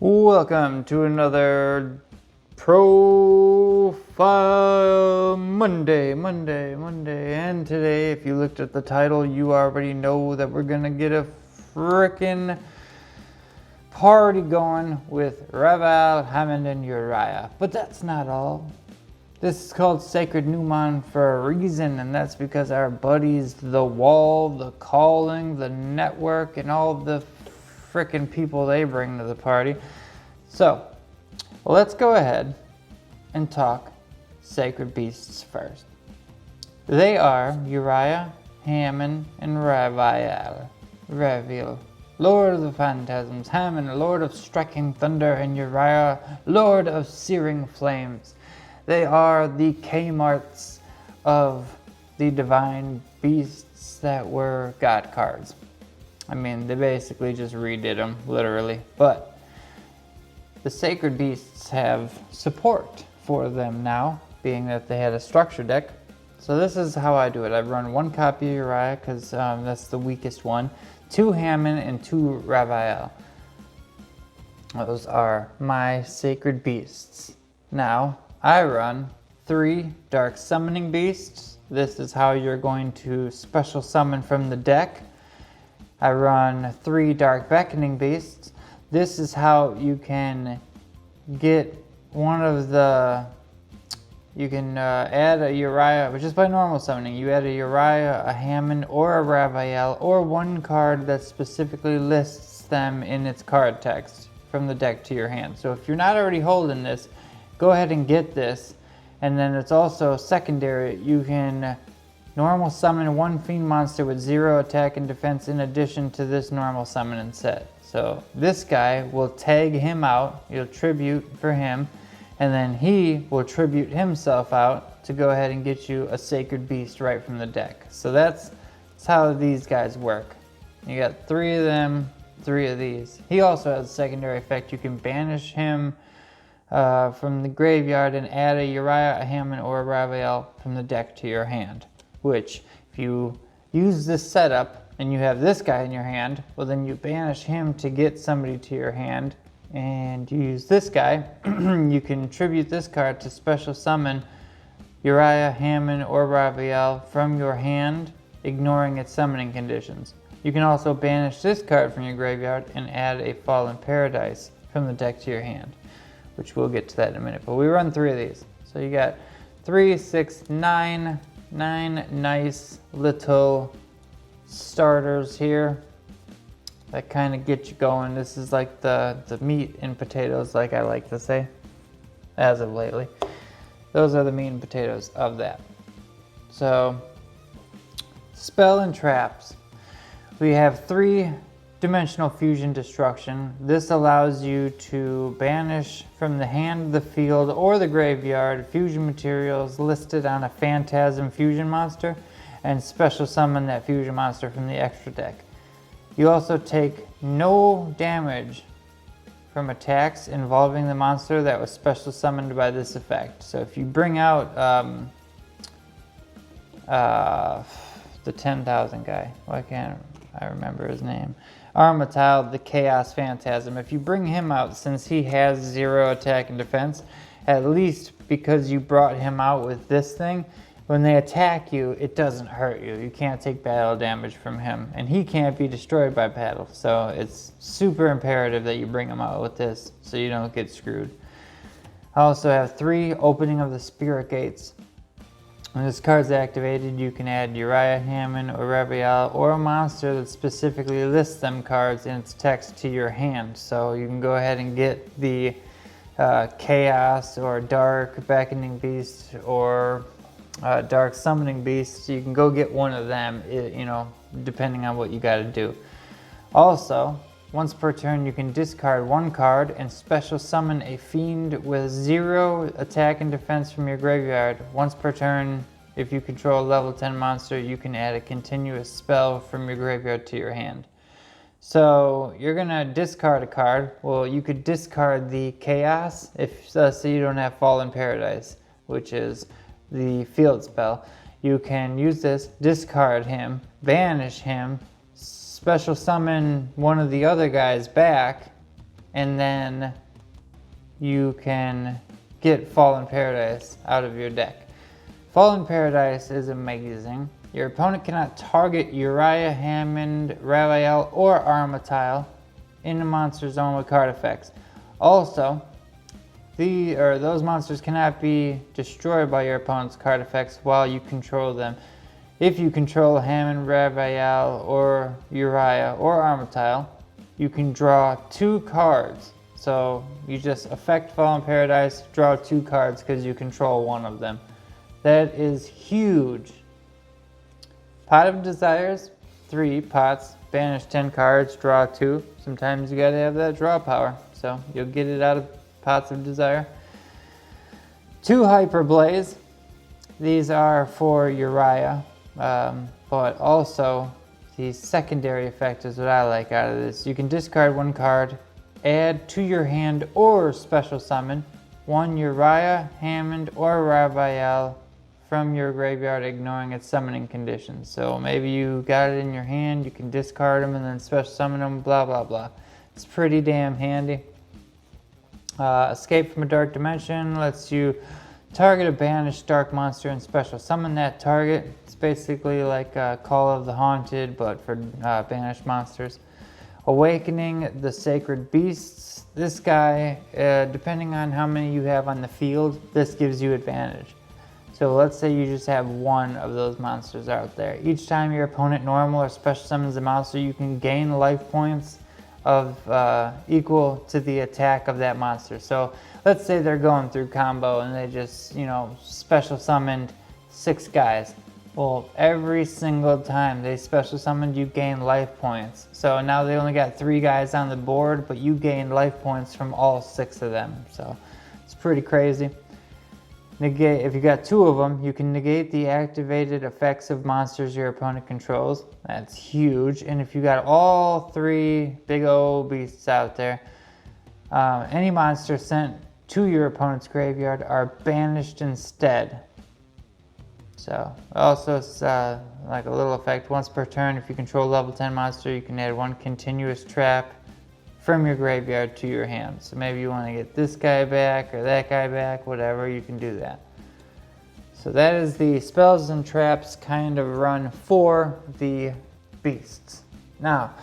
Welcome to another Profile Monday. And today, if you looked at the title, you already know that we're gonna get a frickin' party going with Raval, Hammond, and Uriah. But that's not all. This is called Sacred Numeron for a reason, and that's because our buddies, the Wall, the Calling, the Network, and all of the frickin' people they bring to the party. So, let's go ahead and talk Sacred Beasts first. They are Uriah, Hammond, and Raviel. Lord of the Phantasms, Hammond, Lord of Striking Thunder, and Uriah, Lord of Searing Flames. They are the Kmarts of the Divine Beasts that were God cards. I mean, they basically just redid them, literally. But the Sacred Beasts have support for them now, being that they had a structure deck. So this is how I do it. I run one copy of Uriah, because that's the weakest one, 2 Hammond, and 2 Raviel. Those are my Sacred Beasts. Now, I run 3 Dark Summoning Beasts. This is how you're going to special summon from the deck. I run 3 Dark Beckoning Beasts. This is how you can get one of the, you can add a Uriah, but just by normal summoning. You add a Uriah, a Hammond, or a Raviel, or one card that specifically lists them in its card text from the deck to your hand. So if you're not already holding this, go ahead and get this. And then it's also secondary. You can normal summon 1 Fiend monster with 0 attack and defense in addition to this normal summoning set. So this guy will tag him out, you'll tribute for him, and then he will tribute himself out to go ahead and get you a Sacred Beast right from the deck. So that's how these guys work. You got 3 of them, 3 of these. He also has a secondary effect. You can banish him from the graveyard and add a Uriah, a Hammond, or a Raviel from the deck to your hand. Which, if you use this setup and you have this guy in your hand, well then you banish him to get somebody to your hand, and you use this guy, you can tribute this card to special summon Uriah, Hammond, or Raviel from your hand, ignoring its summoning conditions. You can also banish this card from your graveyard and add a Fallen Paradise from the deck to your hand, which we'll get to that in a minute. But we run 3 of these. So you got 3, 6, 9 nice little starters here that kind of get you going. This is like the meat and potatoes, like I like to say, as of lately. Those are the meat and potatoes of that. So, spell and traps. We have 3-dimensional fusion destruction. This allows you to banish from the hand, the field, or the graveyard fusion materials listed on a Phantasm fusion monster and special summon that fusion monster from the extra deck. You also take no damage from attacks involving the monster that was special summoned by this effect. So if you bring out the 10,000 guy, why can't I remember his name? Armatile, the Chaos Phantasm. If you bring him out, since he has 0 attack and defense, at least because you brought him out with this thing, when they attack you, it doesn't hurt you. You can't take battle damage from him, and he can't be destroyed by battle. So it's super imperative that you bring him out with this so you don't get screwed. I also have 3 Opening of the Spirit Gates. When this card's activated, you can add Uriah, Hammond, or Raviel, or a monster that specifically lists them cards in its text to your hand. So you can go ahead and get the Chaos or Dark Beckoning Beast or Dark Summoning Beast. You can go get one of them, you know, depending on what you got to do. Also, once per turn, you can discard 1 card and special summon a fiend with 0 attack and defense from your graveyard. Once per turn, if you control a level 10 monster, you can add a continuous spell from your graveyard to your hand. So you're gonna discard a card. Well, you could discard the Chaos if so you don't have Fallen Paradise, which is the field spell. You can use this, discard him, banish him, special summon one of the other guys back, and then you can get Fallen Paradise out of your deck. Fallen Paradise is amazing. Your opponent cannot target Uriah, Hammond, Raphael, or Armatile in the monster zone with card effects. Also, those monsters cannot be destroyed by your opponent's card effects while you control them. If you control Hammond, Raphael, or Uriah, or Armatile, you can draw 2 cards. So you just affect Fallen Paradise, draw 2 cards because you control one of them. That is huge. Pot of Desires, 3 pots, banish 10 cards, draw 2. Sometimes you gotta have that draw power, so you'll get it out of Pots of Desire. 2 Hyper Blaze. These are for Uriah, but also the secondary effect is what I like out of this. You can discard 1 card, add to your hand or special summon 1 Uriah, Hammond, or Raphael from your graveyard, ignoring its summoning conditions. So maybe you got it in your hand, you can discard them and then special summon them, blah blah blah. It's pretty damn handy. Escape from a Dark Dimension lets you target a banished dark monster and special summon that target. It's basically like Call of the Haunted, but for banished monsters. Awakening the Sacred Beasts. This guy, depending on how many you have on the field, this gives you advantage. So let's say you just have 1 of those monsters out there. Each time your opponent normal or special summons a monster, you can gain life points of equal to the attack of that monster. So let's say they're going through combo and they just, special summoned 6 guys. Well, every single time they special summoned, you gain life points. So now they only got 3 guys on the board, but you gain life points from all 6 of them. So it's pretty crazy. If you got 2 of them, you can negate the activated effects of monsters your opponent controls. That's huge. And if you got all 3 big old beasts out there, any monster sent to your opponent's graveyard are banished instead. So also it's like a little effect. Once per turn, if you control level 10 monster, you can add 1 continuous trap from your graveyard to your hand. So maybe you want to get this guy back or that guy back, whatever, you can do that. So that is the spells and traps kind of run for the beasts. Now,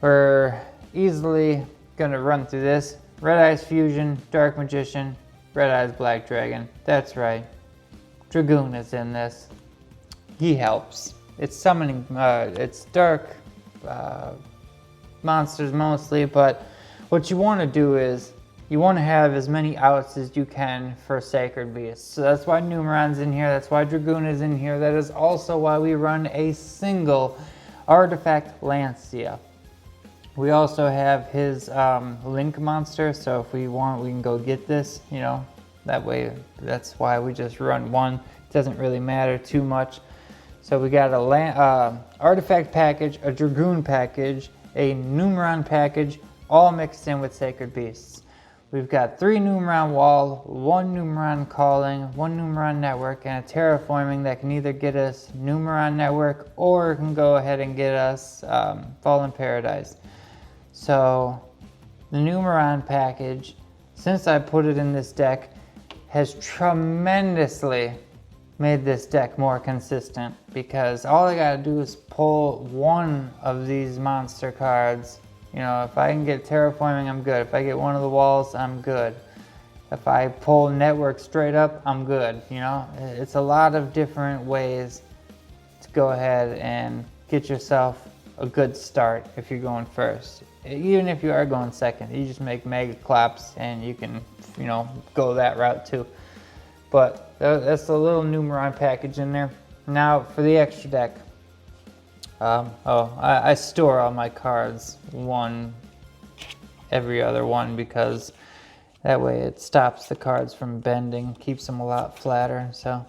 we're easily going to run through this. Red Eyes Fusion, Dark Magician, Red Eyes Black Dragon. That's right. Dragoon is in this. He helps. It's summoning, it's dark monsters mostly, but what you want to do is you want to have as many outs as you can for Sacred Beasts. So that's why Numeron's in here, that's why Dragoon is in here. That is also why we run a single Artifact Lancia. We also have his Link monster, so if we want, we can go get this, that way. That's why we just run 1. It doesn't really matter too much. So we got a Artifact package, a Dragoon package, a Numeron package, all mixed in with Sacred Beasts. We've got 3 Numeron Wall, 1 Numeron Calling, 1 Numeron Network, and a Terraforming that can either get us Numeron Network or can go ahead and get us Fallen Paradise. So the Numeron package, since I put it in this deck, has tremendously made this deck more consistent, because all I gotta do is pull 1 of these monster cards. If I can get Terraforming, I'm good. If I get 1 of the walls, I'm good. If I pull Network straight up, I'm good. It's a lot of different ways to go ahead and get yourself a good start if you're going first. Even if you are going second, you just make Mega Clops and you can, go that route too. But that's a little Numeron package in there. Now for the extra deck. I store all my cards every other one, because that way it stops the cards from bending, keeps them a lot flatter. So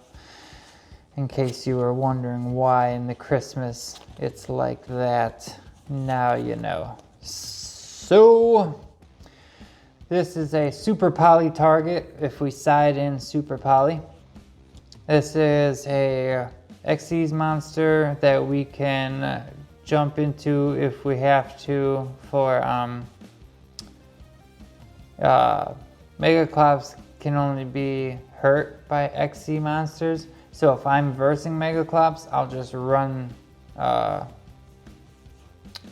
in case you were wondering why in the Christmas it's like that, now you know. So this is a Super Poly target if we side in Super Poly. This is a Xyz monster that we can jump into if we have to for Megaclops can only be hurt by XC monsters. So if I'm versing Megaclops, I'll just run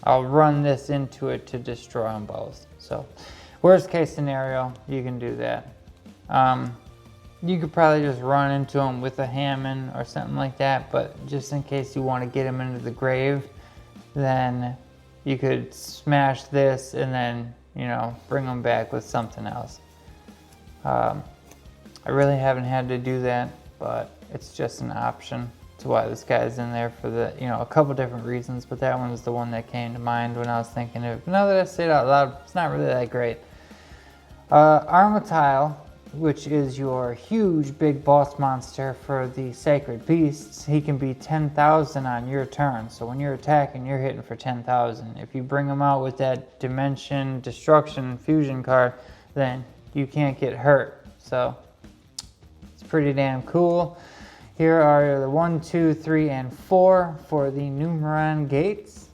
I'll run this into it to destroy them both. So worst case scenario, you can do that. You could probably just run into them with a Hammond or something like that, but just in case you want to get them into the grave, then you could smash this and then, you know, bring them back with something else. I really haven't had to do that, but it's just an option to why this guy's in there for the, you know, a couple different reasons, but that one was the one that came to mind when I was thinking of it. Now that I say it out loud, it's not really that great. Armatile, which is your huge big boss monster for the sacred beasts, he can be 10,000 on your turn. So when you're attacking, you're hitting for 10,000. If you bring him out with that dimension destruction fusion card, then you can't get hurt. So it's pretty damn cool. Here are the 1, 2, 3, and 4 for the Numeron gates.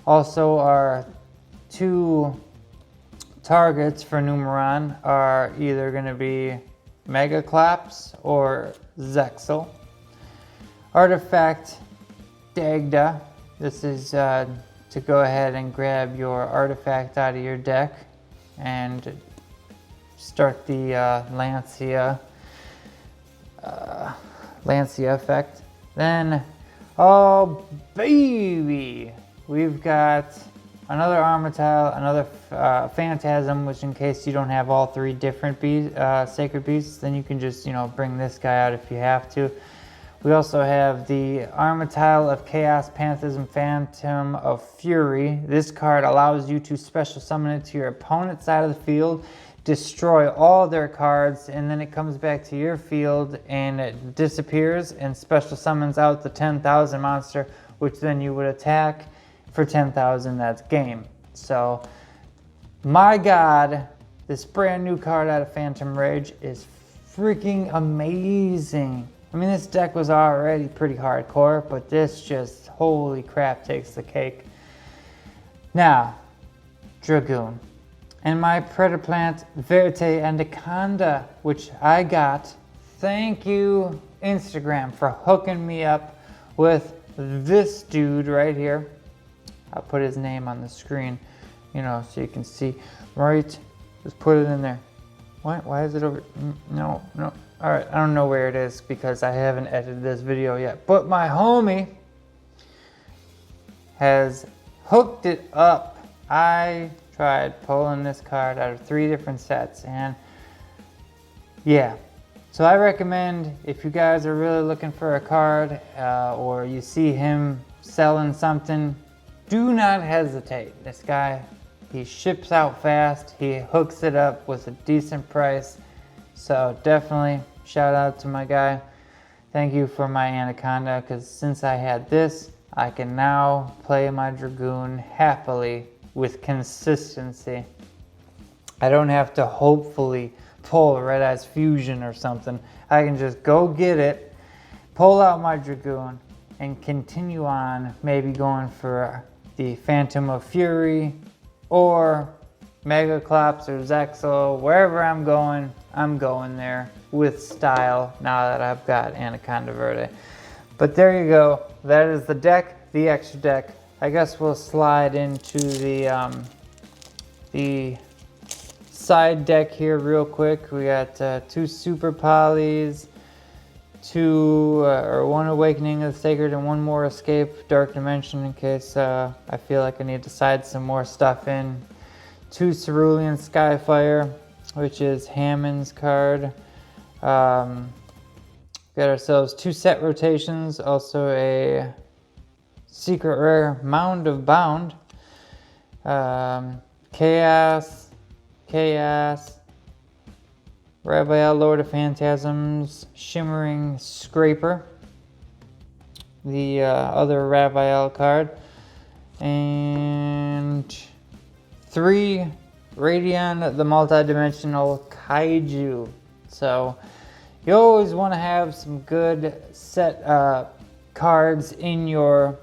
Also, our 2 targets for Numeron are either going to be Megaclops or Zexal. Artifact Dagda. This is to go ahead and grab your artifact out of your deck and start the Lancia effect. Then, oh baby, we've got another Armatile, another Phantasm, which in case you don't have all 3 different sacred beasts, then you can just, you know, bring this guy out if you have to. We also have the Armatile of Chaos Phantasm Phantom of Fury. This card allows you to special summon it to your opponent's side of the field, destroy all their cards, and then it comes back to your field and it disappears and special summons out the 10,000 monster, which then you would attack for 10,000. That's game. So my god, this brand new card out of Phantom Rage is freaking amazing. I mean, this deck was already pretty hardcore, but this just, holy crap, takes the cake. Now, Dragoon. And my Predaplant Verte Anaconda, which I got. Thank you, Instagram, for hooking me up with this dude right here. I'll put his name on the screen, you know, so you can see. Right, just put it in there. What? Why is it over? No. All right, I don't know where it is because I haven't edited this video yet. But my homie has hooked it up. I tried pulling this card out of 3 different sets, and yeah. So I recommend, if you guys are really looking for a card or you see him selling something, do not hesitate. This guy, he ships out fast. He hooks it up with a decent price. So definitely shout out to my guy. Thank you for my Anaconda, because since I had this, I can now play my Dragoon happily with consistency. I don't have to hopefully pull a Red Eyes Fusion or something. I can just go get it, pull out my Dragoon, and continue on, maybe going for the Phantom of Fury or Megaclops or Zexal. Wherever I'm going there with style now that I've got Anaconda Verde. But there you go. That is the deck, the extra deck. I guess we'll slide into the side deck here real quick. We got 2 Super Polys, 1 Awakening of the Sacred, and 1 more Escape Dark Dimension in case I feel like I need to side some more stuff in. 2 Cerulean Skyfire, which is Hammond's card. Got ourselves 2 set rotations, also a secret rare Mound of Bound, Chaos, Raphael, Lord of Phantasms, Shimmering Scraper, the other Raphael card, and 3 Radion, the multi-dimensional Kaiju. So you always want to have some good set cards in your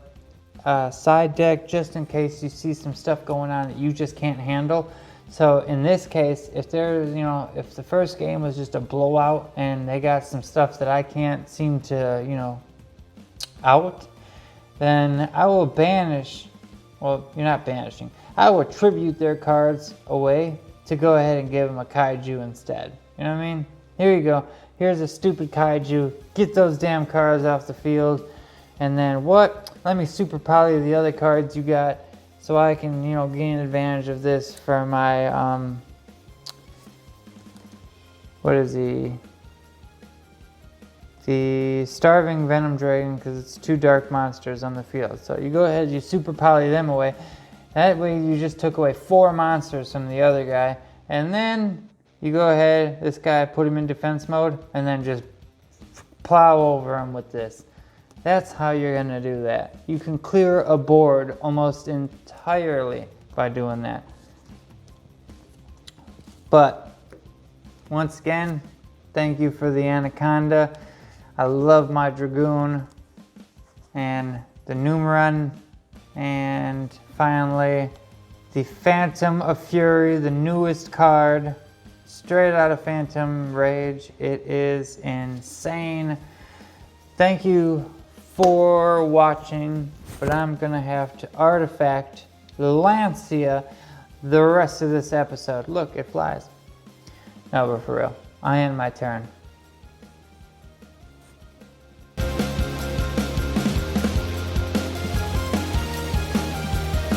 side deck, just in case you see some stuff going on that you just can't handle. So in this case, if there's, you know, if the first game was just a blowout and they got some stuff that I can't seem to, you know, out, then I will banish, well, you're not banishing, I will tribute their cards away to go ahead and give them a kaiju instead. You know what I mean? Here you go. Here's a stupid kaiju. Get those damn cards off the field. And then what? Let me super poly the other cards you got so I can, you know, gain advantage of this for my, what is the Starving Venom Dragon, because it's 2 dark monsters on the field. So you go ahead, you super poly them away. That way you just took away 4 monsters from the other guy. And then you go ahead, this guy, put him in defense mode, and then just plow over him with this. That's how you're gonna do that. You can clear a board almost entirely by doing that. But once again, thank you for the Anaconda. I love my Dragoon and the Numeron, and finally the Phantom of Fury, the newest card, straight out of Phantom Rage. It is insane. Thank you for watching, but I'm gonna have to artifact Lancia the rest of this episode. Look, it flies. No, but for real, I end my turn.